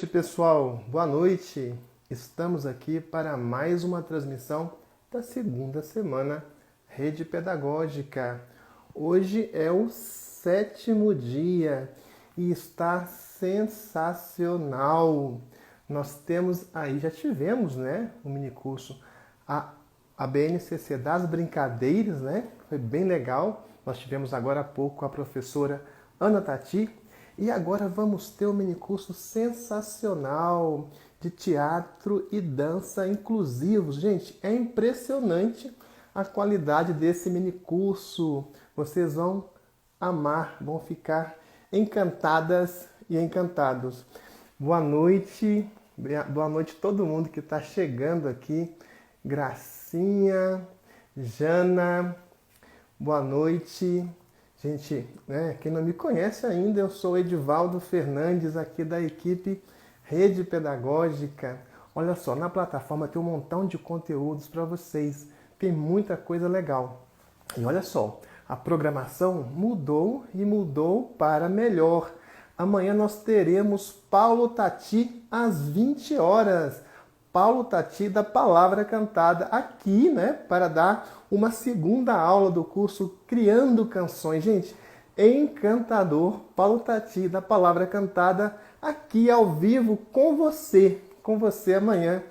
noite, pessoal. Boa noite. Estamos aqui para mais uma transmissão da segunda semana Rede Pedagógica. Hoje é o 7º dia e está sensacional. Nós temos aí, já tivemos, né, um minicurso, a BNCC das brincadeiras, né? Foi bem legal. Nós tivemos agora há pouco a professora Ana Tati. E agora vamos ter um minicurso sensacional de teatro e dança inclusivos. Gente, é impressionante a qualidade desse minicurso. Vocês vão amar, vão ficar encantadas e encantados. Boa noite todo mundo que está chegando aqui. Gracinha, Jana, boa noite. Gente, né, quem não me conhece ainda, eu sou Edivaldo Fernandes, aqui da equipe Rede Pedagógica. Olha só, na plataforma tem um montão de conteúdos para vocês, tem muita coisa legal. E olha só, a programação mudou e mudou para melhor. Amanhã nós teremos Paulo Tati às 20 horas. Paulo Tati da Palavra Cantada aqui, né, para dar uma segunda aula do curso Criando Canções. Gente, encantador. Paulo Tati da Palavra Cantada aqui ao vivo com você amanhã,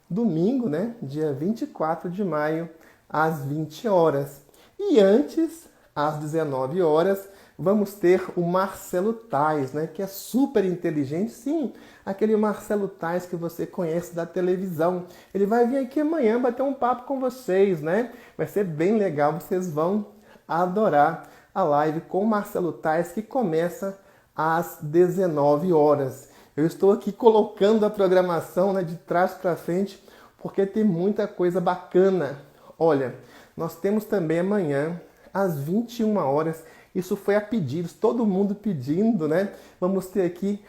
domingo, né, dia 24 de maio, às 20 horas. E antes, às 19 horas, vamos ter o Marcelo Tais, né, que é super inteligente, sim, aquele Marcelo Tais que você conhece da televisão. Ele vai vir aqui amanhã bater um papo com vocês, né? Vai ser bem legal, vocês vão adorar a live com o Marcelo Tais, que começa às 19 horas. Eu estou aqui colocando a programação, né, de trás para frente, porque tem muita coisa bacana. Olha, nós temos também amanhã, às 21 horas, isso foi a pedidos, todo mundo pedindo, né? Vamos ter aqui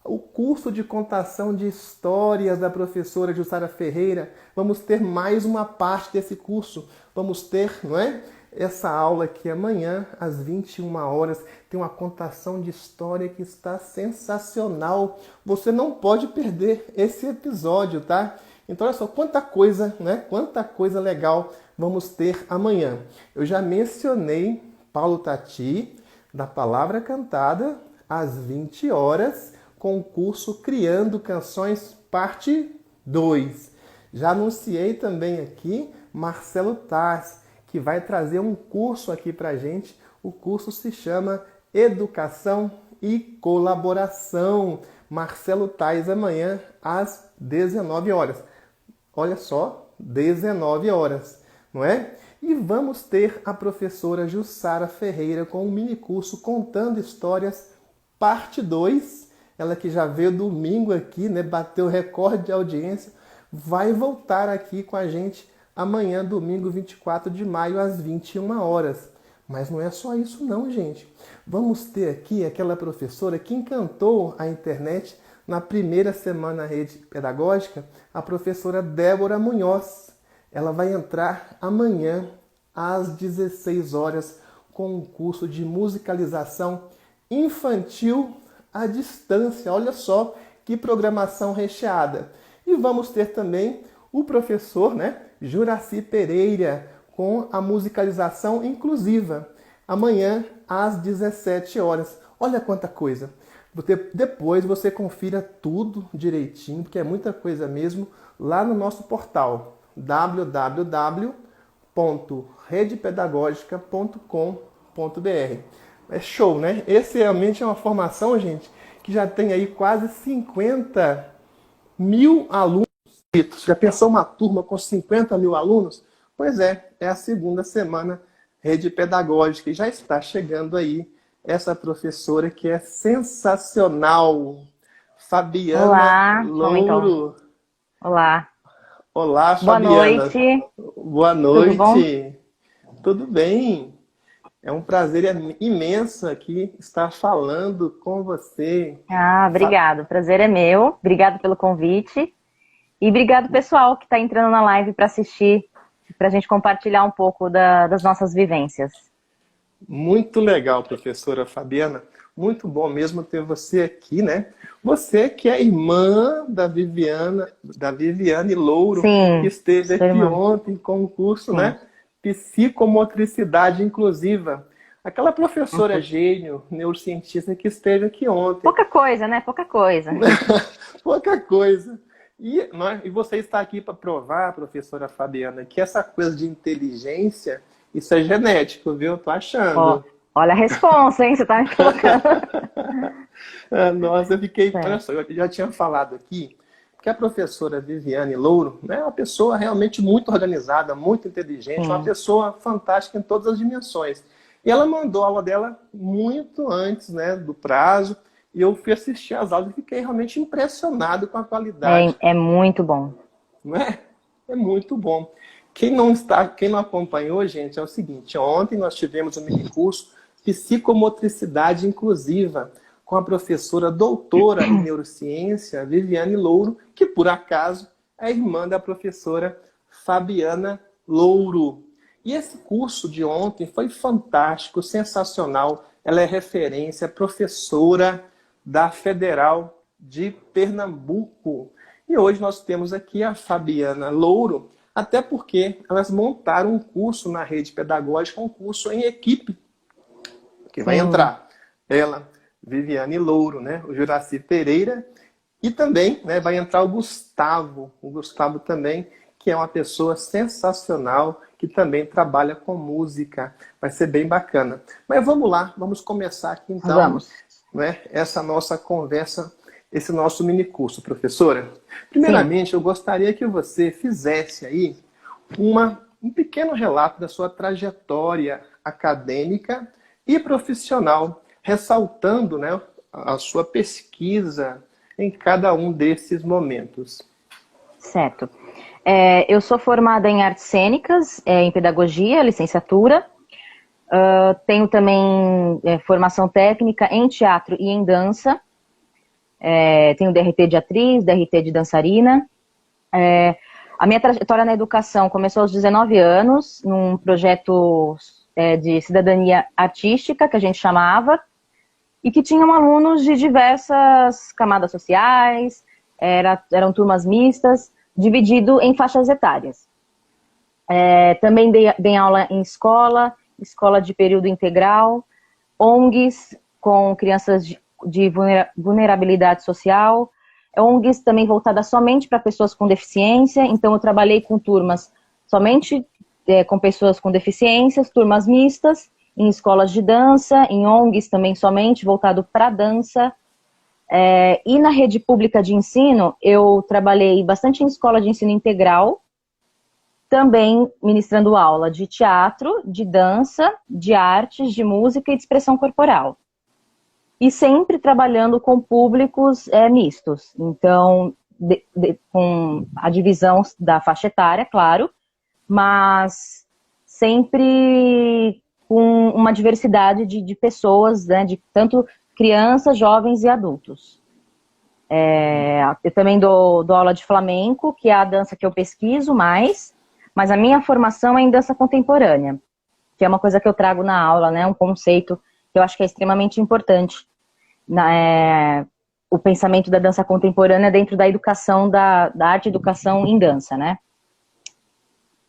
o curso de contação de histórias da professora Jussara Ferreira. Vamos ter mais uma parte desse curso. Vamos ter, não é? Essa aula aqui amanhã, às 21 horas. Tem uma contação de história que está sensacional. Você não pode perder esse episódio, tá? Então, olha só, quanta coisa, né? Quanta coisa legal vamos ter amanhã. Eu já mencionei Paulo Tati, da Palavra Cantada, às 20 horas, com o curso Criando Canções, parte 2. Já anunciei também aqui Marcelo Tais, que vai trazer um curso aqui pra gente. O curso se chama Educação e Colaboração. Marcelo Tais amanhã às 19 horas. Olha só, 19 horas, não é? E vamos ter a professora Jussara Ferreira com um minicurso Contando Histórias, parte 2. Ela que já veio domingo aqui, né, bateu recorde de audiência, vai voltar aqui com a gente amanhã, domingo 24 de maio, às 21 horas. Mas não é só isso não, gente. Vamos ter aqui aquela professora que encantou a internet na primeira semana Rede Pedagógica, a professora Débora Munhoz. Ela vai entrar amanhã, às 16 horas, com um curso de musicalização infantil à distância. Olha só que programação recheada. E vamos ter também o professor, né, Juraci Pereira, com a musicalização inclusiva. Amanhã, às 17 horas. Olha quanta coisa. Depois você confira tudo direitinho, porque é muita coisa mesmo, lá no nosso portal www.redepedagogica.com.br. É show, né? Esse realmente é uma formação, gente, que já tem aí quase 50 mil alunos. Já pensou uma turma com 50 mil alunos? Pois é a segunda semana Rede Pedagógica e já está chegando aí essa professora que é sensacional, Fabiana Olá, Louro. Olá. Olá, Boa Fabiana. noite. Boa Tudo bom? noite. Tudo bem? É um prazer imenso aqui estar falando com você. Obrigado. O prazer é meu. Obrigado pelo convite. E obrigado, pessoal, que está entrando na live para assistir, para a gente compartilhar um pouco das nossas vivências. Muito legal, professora Fabiana. Muito bom mesmo ter você aqui, né? Você que é irmã da Viviane Louro, que Sim, esteve sua aqui irmã. ontem com o curso, Sim. né? Psicomotricidade inclusiva. Aquela professora Uhum. gênio, neurocientista que esteve aqui ontem. Pouca coisa, né? Pouca coisa. Pouca coisa. E você está aqui para provar, professora Fabiana, que essa coisa de inteligência, isso é genético, viu? Tô Ó, achando. olha a responsa, hein? Você tá me colocando. Ah, nossa, eu fiquei. Olha Certo. só, eu já tinha falado aqui que a professora Viviane Louro, né, é uma pessoa realmente muito organizada, muito inteligente, uma Sim. pessoa fantástica em todas as dimensões. E ela mandou a aula dela muito antes, né, do prazo, e eu fui assistir às aulas e fiquei realmente impressionado com a qualidade, É muito bom. não é? É muito bom. Quem não acompanhou, gente, é o seguinte: ontem nós tivemos um minicurso Psicomotricidade Inclusiva com a professora doutora em neurociência, Viviane Louro, que por acaso é irmã da professora Fabiana Louro. E esse curso de ontem foi fantástico, sensacional. Ela é referência, professora da Federal de Pernambuco. E hoje nós temos aqui a Fabiana Louro, até porque elas montaram um curso na rede pedagógica, um curso em equipe, que vai Sim. entrar ela, Viviane Louro, né, o Juraci Pereira, e também, né, vai entrar o Gustavo também, que é uma pessoa sensacional, que também trabalha com música. Vai ser bem bacana. Mas vamos lá, vamos começar aqui então, Vamos. né, essa nossa conversa, esse nosso mini curso, professora. Sim. Primeiramente, eu gostaria que você fizesse aí um pequeno relato da sua trajetória acadêmica e profissional, ressaltando, né, a sua pesquisa em cada um desses momentos. Certo. Eu sou formada em artes cênicas, em pedagogia, licenciatura. Tenho também formação técnica em teatro e em dança. Tenho DRT de atriz, DRT de dançarina. A minha trajetória na educação começou aos 19 anos, num projeto de cidadania artística, que a gente chamava, e que tinham alunos de diversas camadas sociais, eram turmas mistas, dividido em faixas etárias. Também dei aula em escola de período integral, ONGs com crianças de vulnerabilidade social, ONGs também voltadas somente para pessoas com deficiência, então eu trabalhei com turmas somente com pessoas com deficiências, turmas mistas, em escolas de dança, em ONGs também somente voltado para dança. E na rede pública de ensino, eu trabalhei bastante em escola de ensino integral, também ministrando aula de teatro, de dança, de artes, de música e de expressão corporal. E sempre trabalhando com públicos mistos. Então, com a divisão da faixa etária, claro, mas sempre com uma diversidade de pessoas, né, de tanto crianças, jovens e adultos. Eu também dou aula de flamenco, que é a dança que eu pesquiso mais, mas a minha formação é em dança contemporânea, que é uma coisa que eu trago na aula, né, um conceito que eu acho que é extremamente importante. O pensamento da dança contemporânea dentro da educação, da arte e educação em dança, né?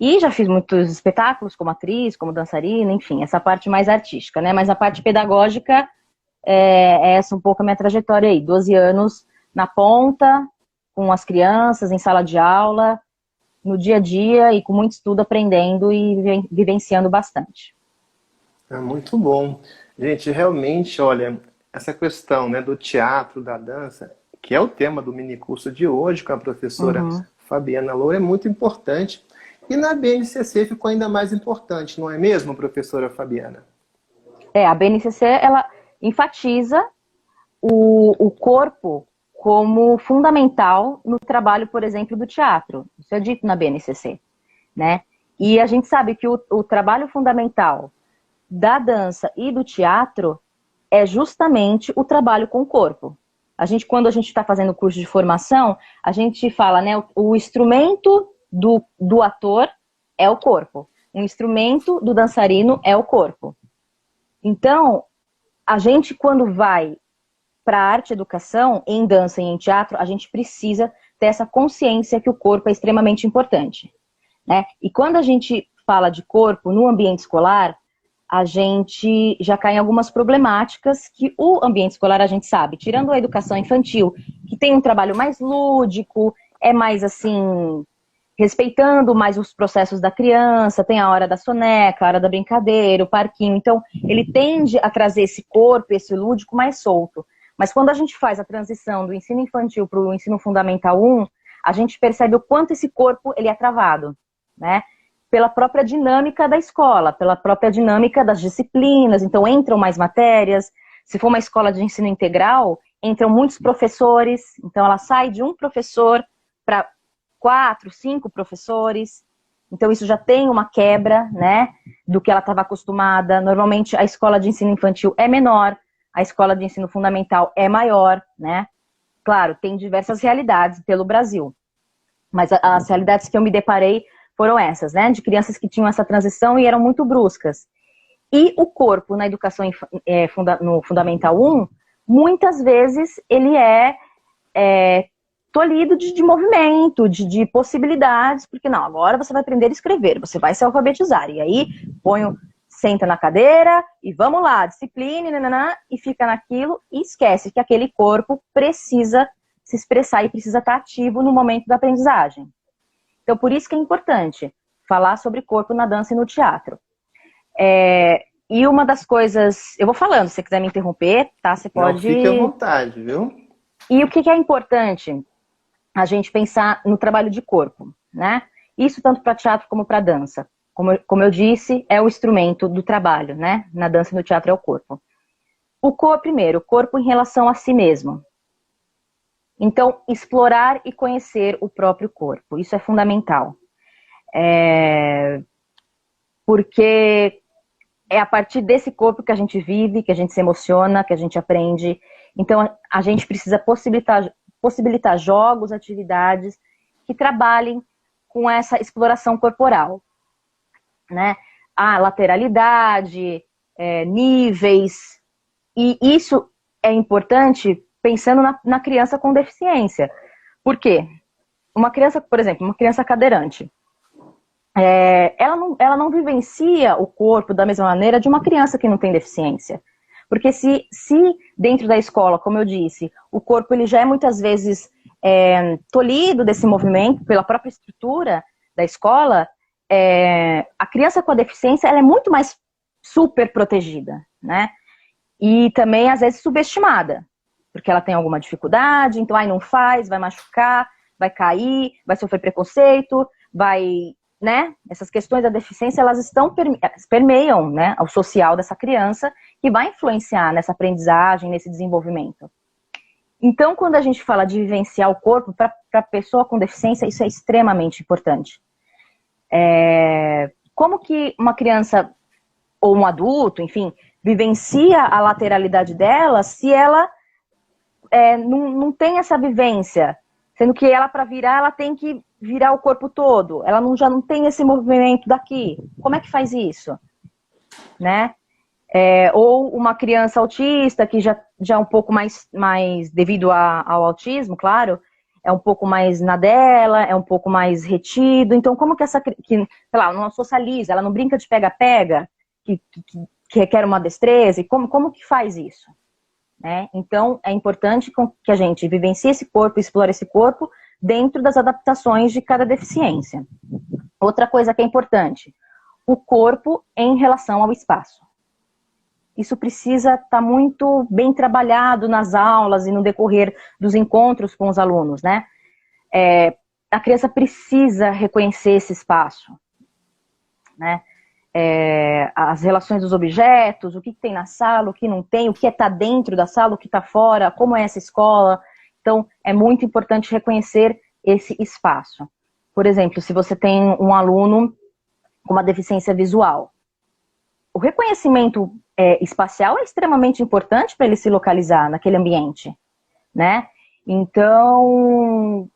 E já fiz muitos espetáculos como atriz, como dançarina, enfim, essa parte mais artística, né? Mas a parte pedagógica é essa um pouco a minha trajetória aí. 12 anos na ponta, com as crianças, em sala de aula, no dia a dia e com muito estudo, aprendendo e vivenciando bastante. É muito bom. Gente, realmente, olha, essa questão, né, do teatro, da dança, que é o tema do minicurso de hoje com a professora Uhum. Fabiana Loura, é muito importante. E na BNCC ficou ainda mais importante, não é mesmo, professora Fabiana? A BNCC, ela enfatiza o corpo como fundamental no trabalho, por exemplo, do teatro. Isso é dito na BNCC, né? E a gente sabe que o trabalho fundamental da dança e do teatro é justamente o trabalho com o corpo. Quando a gente está fazendo curso de formação, a gente fala, né, o instrumento do ator é o corpo. O instrumento do dançarino é o corpo. Então, a gente, quando vai para a arte e educação, em dança e em teatro, a gente precisa ter essa consciência que o corpo é extremamente importante, né? E quando a gente fala de corpo no ambiente escolar, a gente já cai em algumas problemáticas que o ambiente escolar a gente sabe, tirando a educação infantil, que tem um trabalho mais lúdico, é mais assim, respeitando mais os processos da criança, tem a hora da soneca, a hora da brincadeira, o parquinho, então ele tende a trazer esse corpo, esse lúdico mais solto. Mas quando a gente faz a transição do ensino infantil para o ensino fundamental 1, a gente percebe o quanto esse corpo ele é travado, né? Pela própria dinâmica da escola, pela própria dinâmica das disciplinas, então entram mais matérias. Se for uma escola de ensino integral, entram muitos professores, então ela sai de um professor para 4, 5 professores, então isso já tem uma quebra, né, do que ela estava acostumada. Normalmente a escola de ensino infantil é menor, a escola de ensino fundamental é maior, né? Claro, tem diversas realidades pelo Brasil, mas as realidades que eu me deparei foram essas, né? De crianças que tinham essa transição e eram muito bruscas. E o corpo na educação no Fundamental 1, muitas vezes ele é tolhido de movimento, de possibilidades, porque não, agora você vai aprender a escrever, você vai se alfabetizar. E aí, senta na cadeira e vamos lá, disciplina, nananã, e fica naquilo e esquece que aquele corpo precisa se expressar e precisa estar ativo no momento da aprendizagem. Então, por isso que é importante falar sobre corpo na dança e no teatro. E uma das coisas... Eu vou falando, se você quiser me interromper, tá? Você pode... Não, fique à vontade, viu? E o que é importante? A gente pensar no trabalho de corpo, né? Isso tanto para teatro como para dança. Como eu disse, é o instrumento do trabalho, né? Na dança e no teatro é o corpo. Primeiro, o corpo em relação a si mesmo. Então, explorar e conhecer o próprio corpo. Isso é fundamental. Porque é a partir desse corpo que a gente vive, que a gente se emociona, que a gente aprende. Então, a gente precisa possibilitar jogos, atividades que trabalhem com essa exploração corporal, né? A lateralidade, níveis, e isso é importante pensando na criança com deficiência. Por quê? Uma criança, por exemplo, uma criança cadeirante, ela não vivencia o corpo da mesma maneira de uma criança que não tem deficiência. Porque se dentro da escola, como eu disse, o corpo ele já é muitas vezes tolhido desse movimento pela própria estrutura da escola, a criança com a deficiência ela é muito mais super protegida, né? E também, às vezes, subestimada, porque ela tem alguma dificuldade, então, não faz, vai machucar, vai cair, vai sofrer preconceito, né? Essas questões da deficiência, elas permeiam, né, o social dessa criança, que vai influenciar nessa aprendizagem, nesse desenvolvimento. Então, quando a gente fala de vivenciar o corpo, para a pessoa com deficiência, isso é extremamente importante. Como que uma criança ou um adulto, enfim, vivencia a lateralidade dela se ela não tem essa vivência, sendo que ela, para virar, ela tem que virar o corpo todo, ela já não tem esse movimento daqui. Como é que faz isso? Né? Ou uma criança autista, que já é um pouco mais devido ao autismo, claro, é um pouco mais na dela, é um pouco mais retido. Então, como que sei lá, não socializa, ela não brinca de pega-pega, que requer uma destreza, e como que faz isso? Né? Então, é importante que a gente vivencie esse corpo, explore esse corpo dentro das adaptações de cada deficiência. Outra coisa que é importante, o corpo em relação ao espaço. Isso precisa estar muito bem trabalhado nas aulas e no decorrer dos encontros com os alunos, né? A criança precisa reconhecer esse espaço, né? As relações dos objetos, o que tem na sala, o que não tem, o que está dentro da sala, o que está fora, como é essa escola. Então, é muito importante reconhecer esse espaço. Por exemplo, se você tem um aluno com uma deficiência visual, o reconhecimento espacial é extremamente importante para ele se localizar naquele ambiente, né? Então,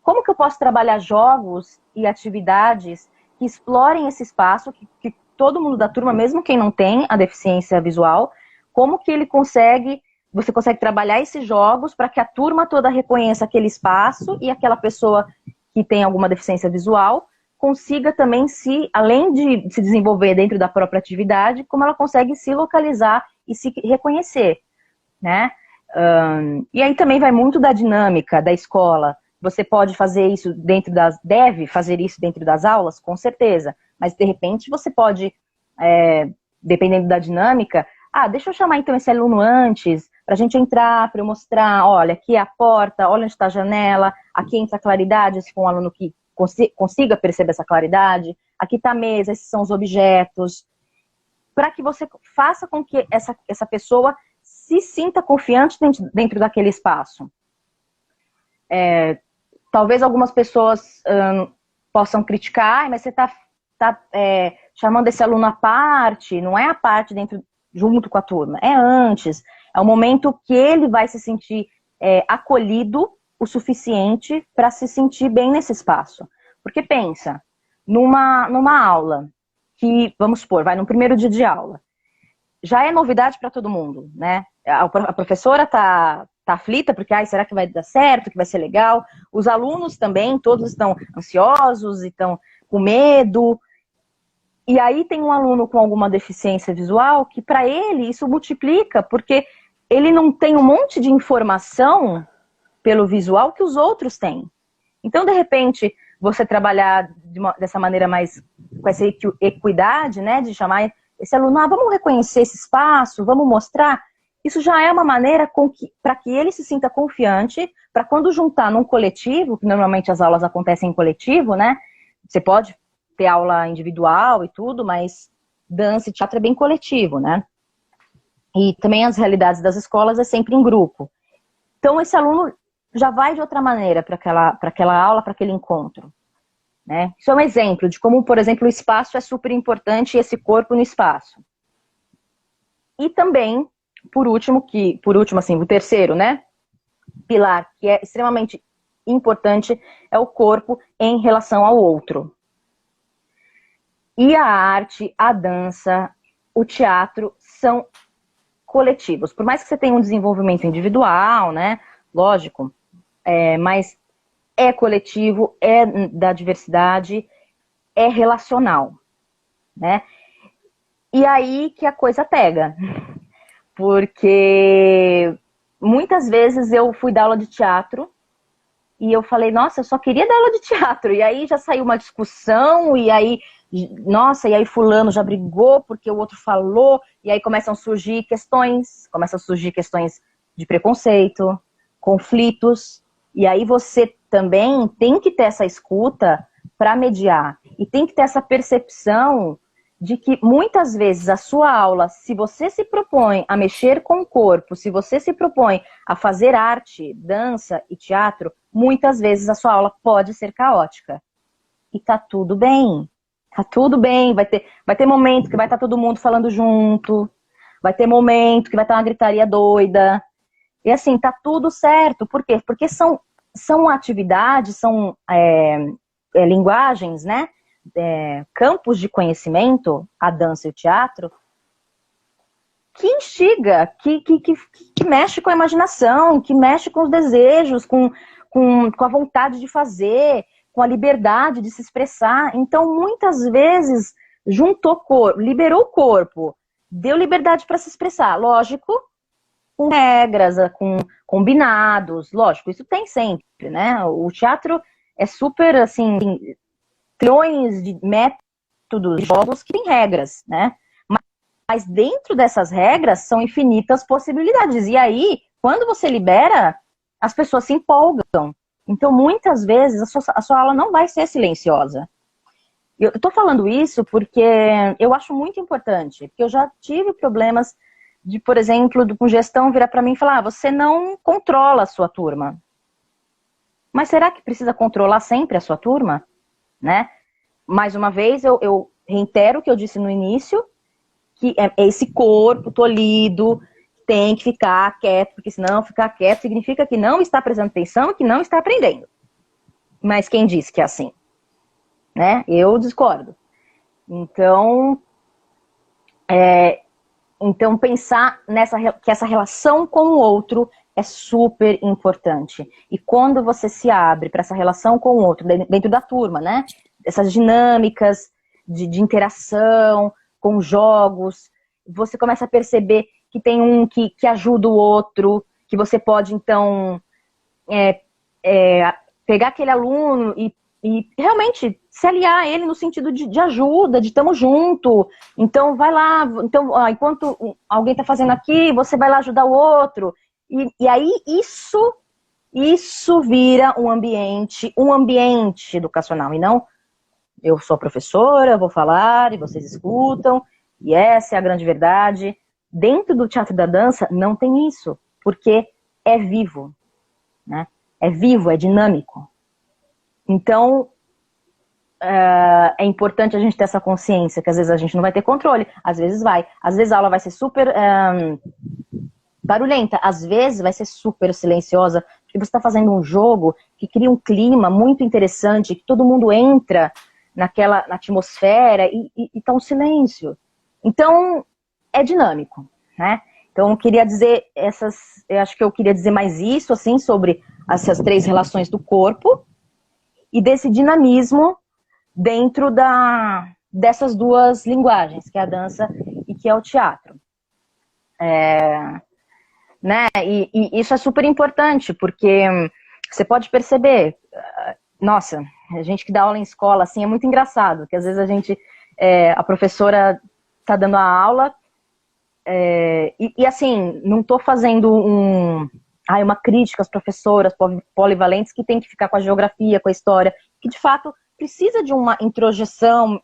como que eu posso trabalhar jogos e atividades que explorem esse espaço, que todo mundo da turma, mesmo quem não tem a deficiência visual, como que você consegue trabalhar esses jogos para que a turma toda reconheça aquele espaço e aquela pessoa que tem alguma deficiência visual consiga também além de se desenvolver dentro da própria atividade, como ela consegue se localizar e se reconhecer, né? E aí também vai muito da dinâmica da escola. Você pode fazer isso deve fazer isso dentro das aulas, com certeza. Mas de repente você pode, dependendo da dinâmica, deixa eu chamar então esse aluno antes, para a gente entrar, para eu mostrar, olha, aqui é a porta, olha onde está a janela, aqui entra a claridade, se for um aluno que consiga perceber essa claridade, aqui está a mesa, esses são os objetos, para que você faça com que essa pessoa se sinta confiante dentro daquele espaço. Talvez algumas pessoas possam criticar, mas você está chamando esse aluno à parte, não é a parte junto com a turma, é antes, é o momento que ele vai se sentir acolhido o suficiente para se sentir bem nesse espaço. Porque pensa, numa aula, que, vamos supor, vai no primeiro dia de aula, já é novidade para todo mundo, né? A professora tá aflita, porque será que vai dar certo, que vai ser legal? Os alunos também, todos estão ansiosos, estão com medo. E aí tem um aluno com alguma deficiência visual que para ele isso multiplica, porque ele não tem um monte de informação pelo visual que os outros têm. Então, de repente, você trabalhar dessa maneira mais, com essa equidade, né, de chamar esse aluno, vamos reconhecer esse espaço, vamos mostrar. Isso já é uma maneira para que ele se sinta confiante, para quando juntar num coletivo, que normalmente as aulas acontecem em coletivo, né? Você pode ter aula individual e tudo, mas dança e teatro é bem coletivo, né? E também as realidades das escolas é sempre em grupo. Então esse aluno já vai de outra maneira para aquela aula, para aquele encontro, né? Isso é um exemplo de como, por exemplo, o espaço é super importante e esse corpo no espaço. E também, por último, assim, o terceiro, né, pilar, que é extremamente importante, é o corpo em relação ao outro. E a arte, a dança, o teatro são coletivos. Por mais que você tenha um desenvolvimento individual, né, lógico, mas é coletivo, é da diversidade, é relacional, né? E aí que a coisa pega. Porque muitas vezes eu fui dar aula de teatro e eu falei, nossa, eu só queria dar aula de teatro. E aí já saiu uma discussão, e aí, nossa, e aí fulano já brigou porque o outro falou, e aí começam a surgir questões de preconceito, conflitos, e aí você também tem que ter essa escuta para mediar, e tem que ter essa percepção de que muitas vezes a sua aula, se você se propõe a mexer com o corpo, se você se propõe a fazer arte, dança e teatro, muitas vezes a sua aula pode ser caótica. E tá tudo bem. Tá tudo bem. Vai ter momento que vai estar todo mundo falando junto. Vai ter momento que vai estar uma gritaria doida. E assim, tá tudo certo. Por quê? Porque são atividades, são linguagens, né? Campos de conhecimento, a dança e o teatro, que instiga, que mexe com a imaginação, que mexe com os desejos, com a vontade de fazer, com a liberdade de se expressar. Então, muitas vezes, liberou o corpo, deu liberdade para se expressar. Lógico, com regras, com combinados, lógico, isso tem sempre, né? O teatro é super, assim, trilhões de métodos, de jogos que têm regras, né? Mas dentro dessas regras são infinitas possibilidades. E aí, quando você libera, as pessoas se empolgam. Então, muitas vezes, a sua aula não vai ser silenciosa. Eu estou falando isso porque eu acho muito importante. Porque eu já tive problemas de, por exemplo, com gestão virar para mim e falar, você não controla a sua turma. Mas será que precisa controlar sempre a sua turma? Né? Mais uma vez, eu reitero o que eu disse no início, que é esse corpo tolhido, tem que ficar quieto, porque senão ficar quieto significa que não está prestando atenção e que não está aprendendo. Mas quem disse que é assim? Né? Eu discordo. Então, Então, pensar que essa relação com o outro é super importante. E quando você se abre para essa relação com o outro, dentro da turma, né? Essas dinâmicas de interação, com jogos, você começa a perceber que tem um que ajuda o outro, que você pode, então, pegar aquele aluno e realmente se aliar a ele no sentido de ajuda, de estamos junto. Então, vai lá, então, enquanto alguém está fazendo aqui, você vai lá ajudar o outro. E aí, isso vira um ambiente educacional. E não, eu sou professora, vou falar e vocês escutam, e essa é a grande verdade. Dentro do teatro e da dança, não tem isso, porque é vivo, né? É vivo, é dinâmico. Então, é importante a gente ter essa consciência, que às vezes a gente não vai ter controle, às vezes vai. Às vezes a aula vai ser super barulhenta, às vezes vai ser super silenciosa, porque você está fazendo um jogo que cria um clima muito interessante, que todo mundo entra na atmosfera e tá um silêncio. Então, é dinâmico, né? Então, eu queria dizer eu acho que eu queria dizer mais isso, assim, sobre essas 3 relações do corpo e desse dinamismo dentro dessas 2 linguagens, que é a dança e que é o teatro. Né? E isso é super importante, porque você pode perceber, nossa, a gente que dá aula em escola, assim, é muito engraçado, que às vezes a professora tá dando a aula, e assim, não tô fazendo uma crítica às professoras polivalentes que tem que ficar com a geografia, com a história, que de fato precisa de uma introjeção,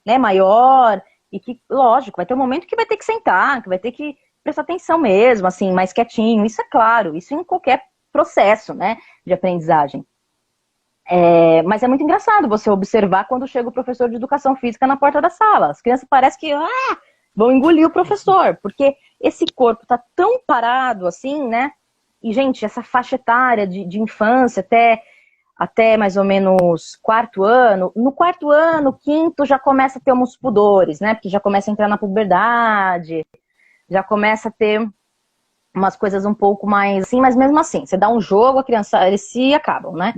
né, maior, e que, lógico, vai ter um momento que vai ter que sentar, que vai ter que prestar atenção mesmo, assim, mais quietinho, isso é claro, isso em qualquer processo, né, de aprendizagem. Mas é muito engraçado você observar quando chega o professor de educação física na porta da sala. As crianças parecem que vão engolir o professor, porque esse corpo tá tão parado assim, né? E, gente, essa faixa etária de infância até mais ou menos 4º ano, no 4º ano, 5º, já começa a ter uns pudores, né? Porque já começa a entrar na puberdade, já começa a ter umas coisas um pouco mais assim, mas mesmo assim, você dá um jogo, a criança, eles se acabam, né?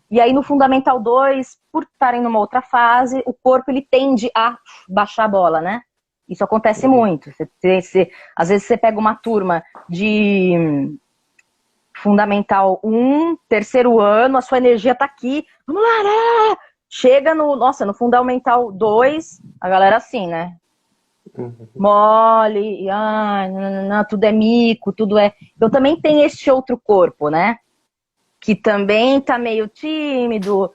E aí no Fundamental 2, por estarem numa outra fase, o corpo ele tende a baixar a bola, né? Isso acontece muito. Às vezes você pega uma turma de Fundamental 1, 3º ano, a sua energia tá aqui, vamos lá, né? Chega no Fundamental 2, a galera assim, né? Mole, tudo é mico, tudo é... Eu também tenho esse outro corpo, né? Que também tá meio tímido,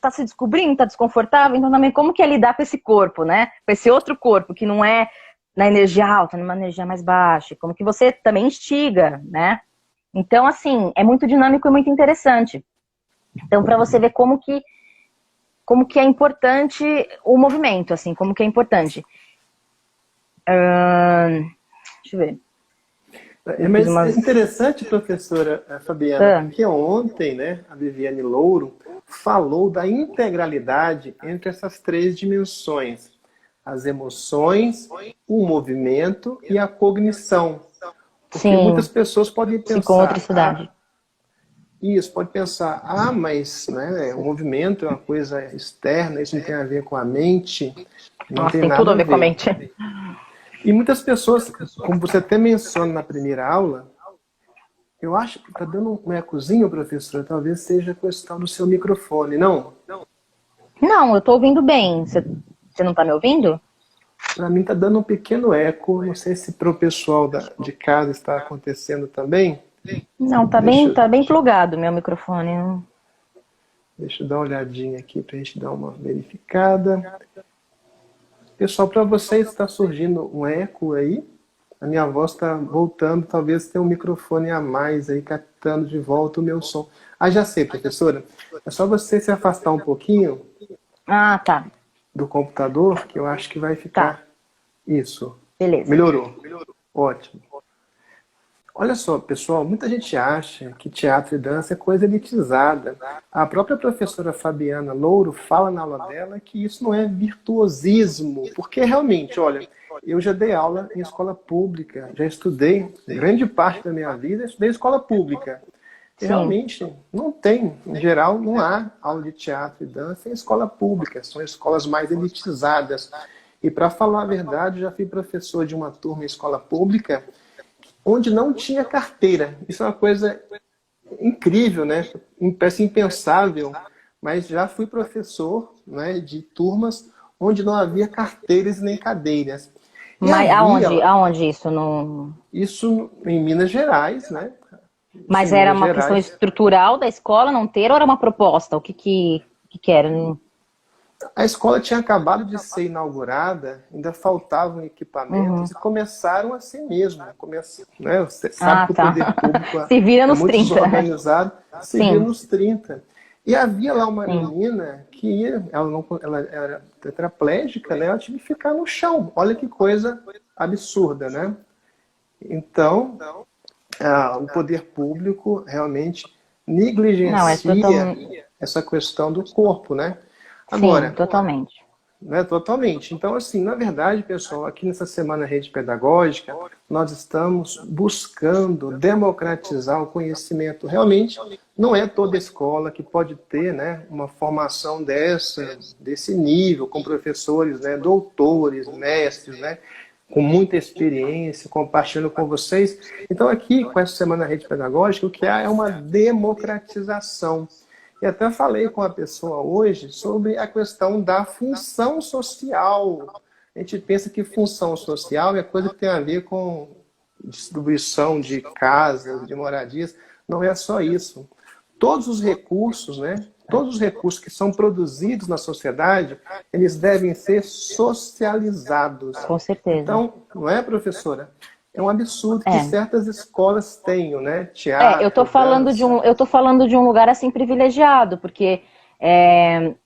tá se descobrindo, tá desconfortável, então também como que é lidar com esse corpo, né? Com esse outro corpo, que não é na energia alta, numa energia mais baixa, como que você também instiga, né? Então, assim, é muito dinâmico e muito interessante. Então, para você ver como que é importante o movimento, assim, como que é importante. Deixa eu ver. Mas é interessante, professora Fabiana, porque ontem, né, a Viviane Louro falou da integralidade entre essas 3 dimensões. As emoções, o movimento e a cognição. Porque muitas pessoas podem pensar... Psicomotricidade. Isso, pode pensar, mas né, o movimento é uma coisa externa, isso não tem a ver com a mente. Não tem nada tudo a ver com a mente. E muitas pessoas, como você até menciona na primeira aula, eu acho que está dando um ecozinho, professora, talvez seja a questão do seu microfone, não? Não, eu estou ouvindo bem. Você não está me ouvindo? Para mim está dando um pequeno eco, não sei se para o pessoal de casa está acontecendo também. Não, tá bem plugado meu microfone. Deixa eu dar uma olhadinha aqui para a gente dar uma verificada. Pessoal, para vocês está surgindo um eco aí. A minha voz está voltando, talvez tenha um microfone a mais aí, captando de volta o meu som. Já sei, professora. É só você se afastar um pouquinho tá. do computador, que eu acho que vai ficar... Tá. Isso. Beleza. Melhorou. Ótimo. Olha só, pessoal, muita gente acha que teatro e dança é coisa elitizada. A própria professora Fabiana Louro fala na aula dela que isso não é virtuosismo, porque realmente, olha, eu já dei aula em escola pública, já estudei, grande parte da minha vida, estudei em escola pública. E Sim. realmente não tem, em geral, não há aula de teatro e dança em escola pública, são escolas mais elitizadas. E para falar a verdade, já fui professor de uma turma em escola pública onde não tinha carteira. Isso é uma coisa incrível, né? Parece impensável, mas já fui professor, né, de turmas onde não havia carteiras nem cadeiras. E Mas havia aonde isso não... isso em Minas Gerais, né? Isso em Mas era Minas uma questão Gerais. estrutural da escola não ter ou era uma proposta? O que era? A escola tinha acabado de ser inaugurada, ainda faltavam equipamentos Uhum. e começaram assim mesmo. Né? Você sabe Ah, que o tá. poder público Se vira é nos muito 30. desorganizado, se via Sim, nos 30. E havia lá uma sim. menina que ela era tetraplégica, né? Ela tinha que ficar no chão. Olha que coisa absurda, né? Então, o poder público realmente Não, é negligencia totalmente... essa questão do corpo, né? Sim, Agora, totalmente. né, totalmente. Então, assim, na verdade, pessoal, aqui nessa Semana Rede Pedagógica, nós estamos buscando democratizar o conhecimento. Realmente, não é toda escola que pode ter, né, uma formação desse nível, com professores, né, doutores, mestres, né, com muita experiência, compartilhando com vocês. Então, aqui, com essa Semana Rede Pedagógica, o que há é uma democratização. E até falei com a pessoa hoje sobre a questão da função social. A gente pensa que função social é coisa que tem a ver com distribuição de casas, de moradias. Não é só isso. Todos os recursos, né? Todos os recursos que são produzidos na sociedade, eles devem ser socializados. Com certeza. Então, não é, professora? É um absurdo que É. certas escolas tenham, né? Eu tô Teatro, falando dança. eu tô falando de um lugar assim privilegiado, porque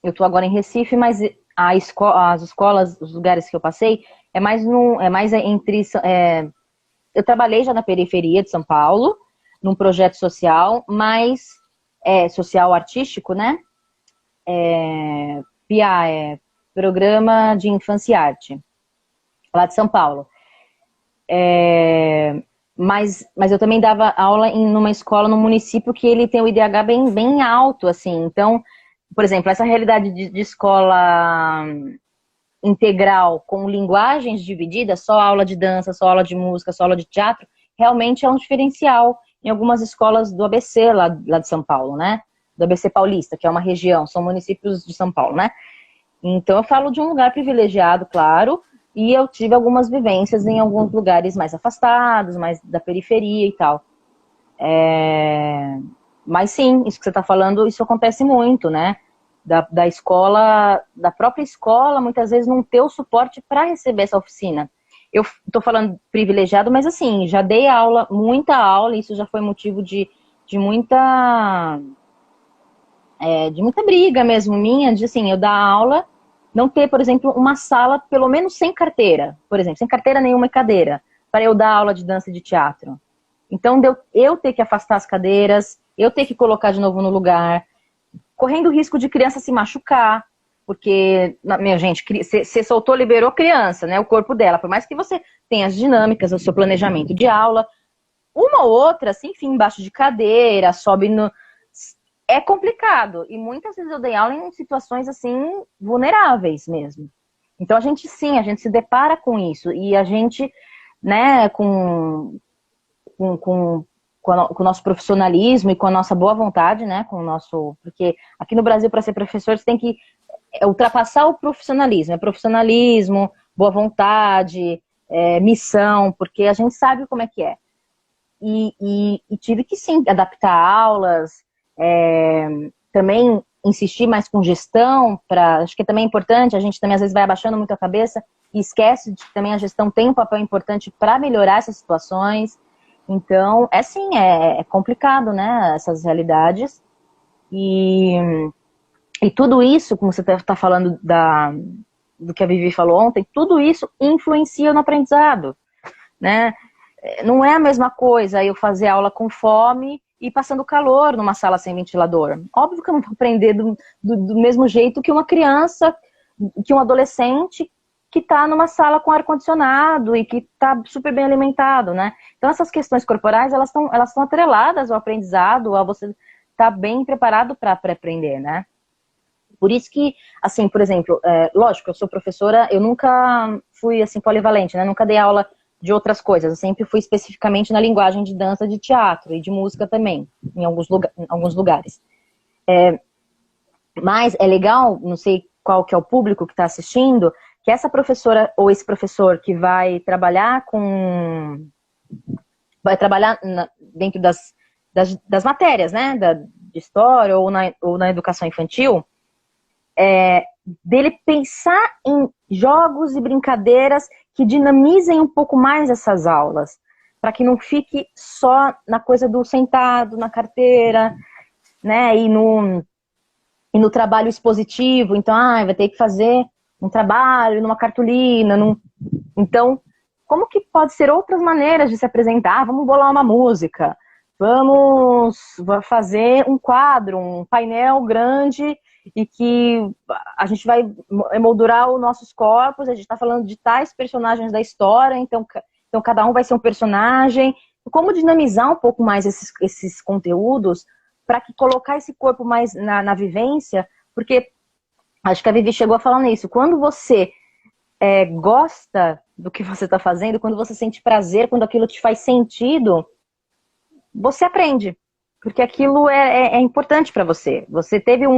eu tô agora em Recife, mas as escolas, os lugares que eu passei, é mais entre, eu trabalhei já na periferia de São Paulo, num projeto social, mas social artístico, né? PIA, Programa de Infância e Arte, lá de São Paulo. Mas eu também dava aula numa escola no município que ele tem o IDH bem alto, assim. Então, por exemplo, essa realidade de escola integral com linguagens divididas, só aula de dança, só aula de música, só aula de teatro, realmente é um diferencial em algumas escolas do ABC lá de São Paulo, né? Do ABC Paulista, que é uma região, são municípios de São Paulo, né? Então eu falo de um lugar privilegiado, claro, e eu tive algumas vivências em alguns lugares mais afastados, mais da periferia e tal. Mas sim, isso que você está falando, isso acontece muito, né? Da escola, da própria escola, muitas vezes não ter o suporte para receber essa oficina. Eu estou falando privilegiado, mas assim, já dei aula, muita aula, e isso já foi motivo de muita de muita briga mesmo minha, de assim, eu dar aula, não ter, por exemplo, uma sala, pelo menos sem carteira, por exemplo, sem carteira nenhuma e cadeira, para eu dar aula de dança e de teatro. Então, eu ter que afastar as cadeiras, eu ter que colocar de novo no lugar, correndo o risco de criança se machucar, porque, minha gente, você soltou, liberou criança, né, o corpo dela, por mais que você tenha as dinâmicas, o seu planejamento de aula, uma ou outra, assim, enfim, embaixo de cadeira, sobe no... É complicado. E muitas vezes eu dei aula em situações, assim, vulneráveis mesmo. Então, a gente se depara com isso. E a gente, né, com o nosso profissionalismo e com a nossa boa vontade, né, com o nosso... Porque aqui no Brasil, para ser professor, você tem que ultrapassar o profissionalismo. É profissionalismo, boa vontade, missão, porque a gente sabe como é que é. E tive que, sim, adaptar aulas, também insistir mais com gestão, acho que também é importante, a gente também às vezes vai abaixando muito a cabeça e esquece de que também a gestão tem um papel importante para melhorar essas situações. Então, sim, é complicado, né, essas realidades. E tudo isso, como você está falando do que a Vivi falou ontem, tudo isso influencia no aprendizado, né? não é a mesma coisa eu fazer aula com fome e passando calor numa sala sem ventilador. Óbvio que eu não vou aprender do mesmo jeito que uma criança, que um adolescente que está numa sala com ar-condicionado e que está super bem alimentado, né? Então essas questões corporais, elas estão atreladas ao aprendizado, a você estar bem preparado para aprender, né? Por isso que, assim, por exemplo, lógico, eu sou professora, eu nunca fui, assim, polivalente, né? Nunca dei aula de outras coisas, eu sempre fui especificamente na linguagem de dança, de teatro e de música também, em alguns lugares. Mas é legal, não sei qual que é o público que está assistindo, que essa professora ou esse professor que vai trabalhar dentro das matérias, né, de história ou na educação infantil, dele pensar em jogos e brincadeiras que dinamizem um pouco mais essas aulas, para que não fique só na coisa do sentado, na carteira, né, e no trabalho expositivo. Então, vai ter que fazer um trabalho numa cartolina. Então, como que pode ser outras maneiras de se apresentar? Vamos bolar uma música, vamos fazer um quadro, um painel grande e que a gente vai emoldurar os nossos corpos, a gente está falando de tais personagens da história, então cada um vai ser um personagem. Como dinamizar um pouco mais esses conteúdos para que colocar esse corpo mais na vivência, porque acho que a Vivi chegou a falar nisso. Quando você gosta do que você está fazendo, quando você sente prazer, quando aquilo te faz sentido, você aprende. Porque aquilo é importante para você. Você teve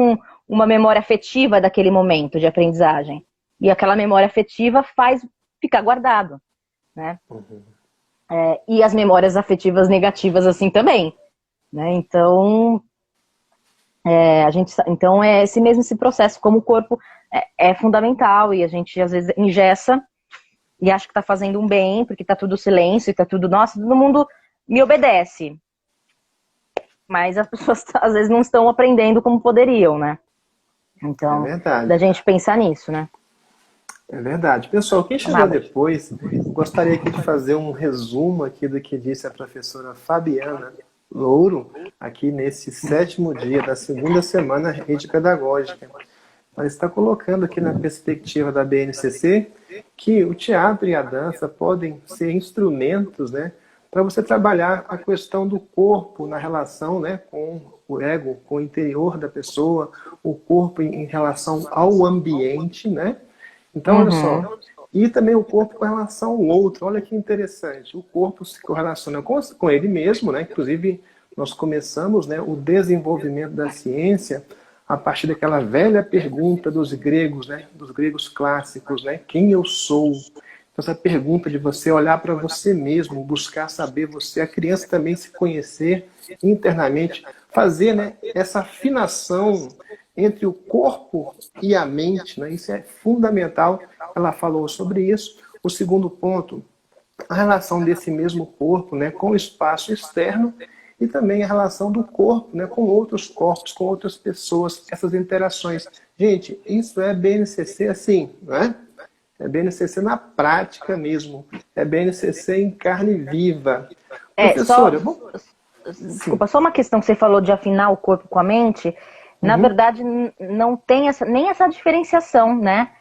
uma memória afetiva daquele momento de aprendizagem. E aquela memória afetiva faz ficar guardado, né? Uhum. E as memórias afetivas negativas assim também, né? Então, então é esse processo, como o corpo é fundamental, e a gente às vezes engessa e acha que está fazendo um bem, porque está tudo silêncio, e está tudo, nossa, todo mundo me obedece. Mas as pessoas às vezes não estão aprendendo como poderiam, né? Então, da gente pensar nisso, né? É verdade. Pessoal, quem chegou depois, gostaria aqui de fazer um resumo aqui do que disse a professora Fabiana Louro, aqui nesse 7º dia da 2ª semana Rede Pedagógica. Ela está colocando aqui na perspectiva da BNCC que o teatro e a dança podem ser instrumentos, né, para você trabalhar a questão do corpo na relação, né, com o ego, com o interior da pessoa, o corpo em relação ao ambiente, né? Então, olha só, e também o corpo com relação ao outro. Olha que interessante, o corpo se correlaciona com ele mesmo, né? Inclusive, nós começamos, né, o desenvolvimento da ciência a partir daquela velha pergunta dos gregos, né, dos gregos clássicos, né, quem eu sou? Então, essa pergunta de você olhar para você mesmo, buscar saber você, a criança também se conhecer internamente, fazer, né, essa afinação entre o corpo e a mente, né, isso é fundamental, ela falou sobre isso. O segundo ponto, a relação desse mesmo corpo, né, com o espaço externo e também a relação do corpo, né, com outros corpos, com outras pessoas, essas interações. Gente, isso é BNCC assim, não é? É BNCC na prática mesmo. É BNCC em carne viva. Professora, desculpa, só uma questão que você falou de afinar o corpo com a mente. Na verdade, não tem nem essa diferenciação, né?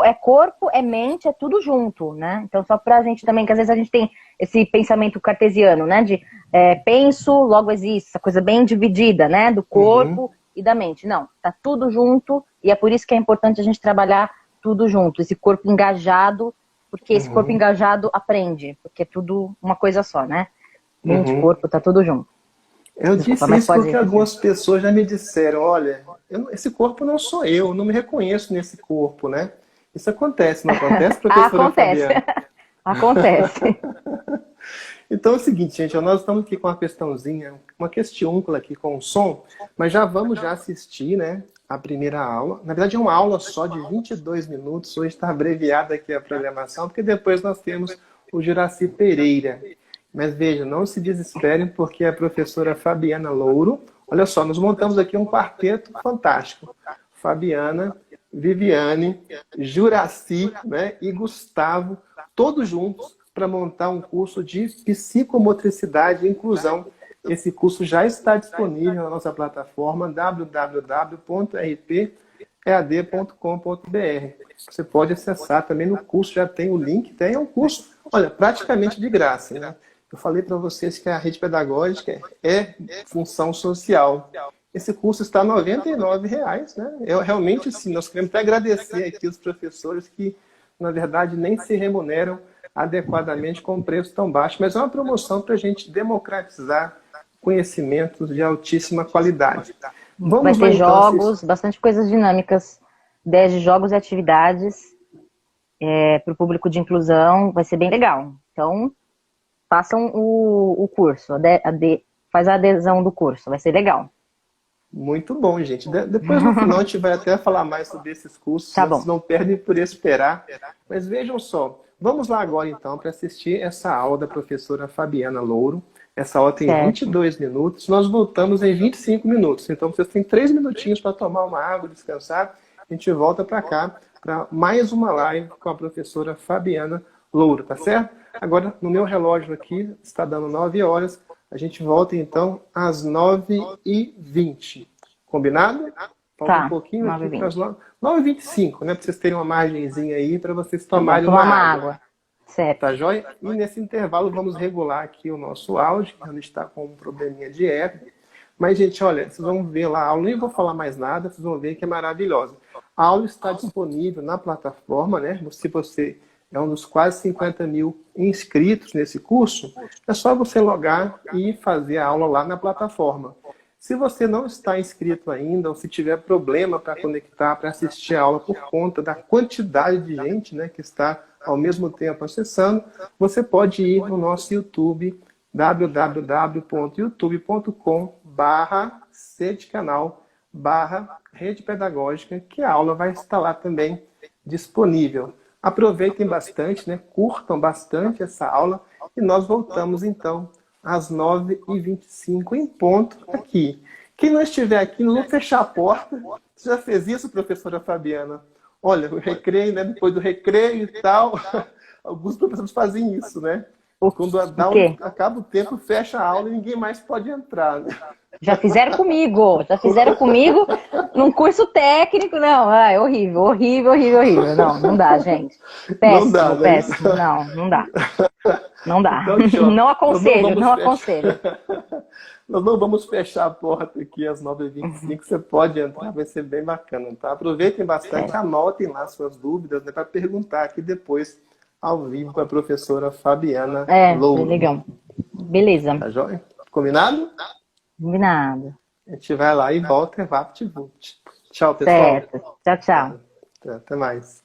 É corpo, é mente, é tudo junto, né? Então, só pra gente também, que às vezes a gente tem esse pensamento cartesiano, né? De penso, logo existe, essa coisa bem dividida, né? Do corpo e da mente. Não, tá tudo junto, e é por isso que é importante a gente trabalhar tudo junto, esse corpo engajado, porque esse corpo engajado aprende, porque é tudo uma coisa só, né? Mente, corpo, tá tudo junto. Eu disse isso porque algumas pessoas já me disseram, olha, esse corpo não sou eu, não me reconheço nesse corpo, né? Isso acontece, não acontece, professora Acontece. Fabiana? Acontece. Então é o seguinte, gente, nós estamos aqui com uma questãozinha, uma questiúncula aqui com o som, mas já vamos assistir, né, a primeira aula. Na verdade é uma aula só de 22 minutos, hoje está abreviada aqui a programação, porque depois nós temos o Juraci Pereira. Mas veja, não se desesperem, porque a professora Fabiana Louro, olha só, nós montamos aqui um quarteto fantástico. Fabiana, Viviane, Juraci, né, e Gustavo, todos juntos, para montar um curso de psicomotricidade e inclusão. Esse curso já está disponível na nossa plataforma www.rpead.com.br. Você pode acessar também no curso, já tem o link, é um curso, olha, praticamente de graça, né? Eu falei para vocês que a rede pedagógica é função social. Esse curso está R$ 99,00, né? Realmente, sim, nós queremos até agradecer aqui os professores que, na verdade, nem se remuneram adequadamente com um preço tão baixo, mas é uma promoção para a gente democratizar conhecimentos de altíssima qualidade. Vai ter jogos, bastante coisas dinâmicas, 10 de jogos e atividades para o público de inclusão, vai ser bem legal. Então, façam o curso, faz a adesão do curso, vai ser legal. Muito bom, gente. Depois, no final, a gente vai até falar mais sobre esses cursos, tá vocês não perdem por esperar. Mas vejam só, vamos lá agora, então, para assistir essa aula da professora Fabiana Louro. Essa aula tem 22 minutos, nós voltamos em 25 minutos. Então, vocês têm 3 minutinhos para tomar uma água, descansar. A gente volta para cá para mais uma live com a professora Fabiana Louro, tá certo? Agora, no meu relógio aqui, está dando 9 horas. A gente volta, então, às 9h20. Combinado? Falta um pouquinho aqui para as 9h25, né? Para vocês terem uma margenzinha aí, para vocês tomarem uma água. Certo. Tá joia? E nesse intervalo vamos regular aqui o nosso áudio, que ainda está com um probleminha de eco. Mas, gente, olha, vocês vão ver lá a aula, nem vou falar mais nada, vocês vão ver que é maravilhosa. A aula está disponível na plataforma, né? Se você é um dos quase 50.000 inscritos nesse curso, é só você logar e fazer a aula lá na plataforma. Se você não está inscrito ainda, ou se tiver problema para conectar, para assistir a aula por conta da quantidade de gente, né, que está ao mesmo tempo acessando, você pode ir no nosso YouTube, www.youtube.com/cdcanal/rede pedagógica, que a aula vai estar lá também disponível. Aproveitem bastante, né? Curtam bastante essa aula e nós voltamos então às 9h25 em ponto aqui. Quem não estiver aqui, não vou fechar a porta. Você já fez isso, professora Fabiana? Olha, o recreio, né? Depois do recreio e tal, alguns professores fazem isso, né? Quando acaba o tempo, fecha a aula e ninguém mais pode entrar, né? Já fizeram comigo num curso técnico, não, é horrível, horrível, horrível, horrível. Não dá, gente. Péssimo, não dá, péssimo, não dá. Não dá. Então, não aconselho, não aconselho. Nós não vamos fechar a porta aqui às 9h25, você pode entrar, vai ser bem bacana, tá? Aproveitem bastante, anotem lá suas dúvidas, né, para perguntar aqui depois, ao vivo, para a professora Fabiana Louro. Legal. Beleza. Tá joia? Combinado? Combinado. A gente vai lá e volta, VaptVupt. Tchau, pessoal. Certo. Tchau, tchau. Até mais.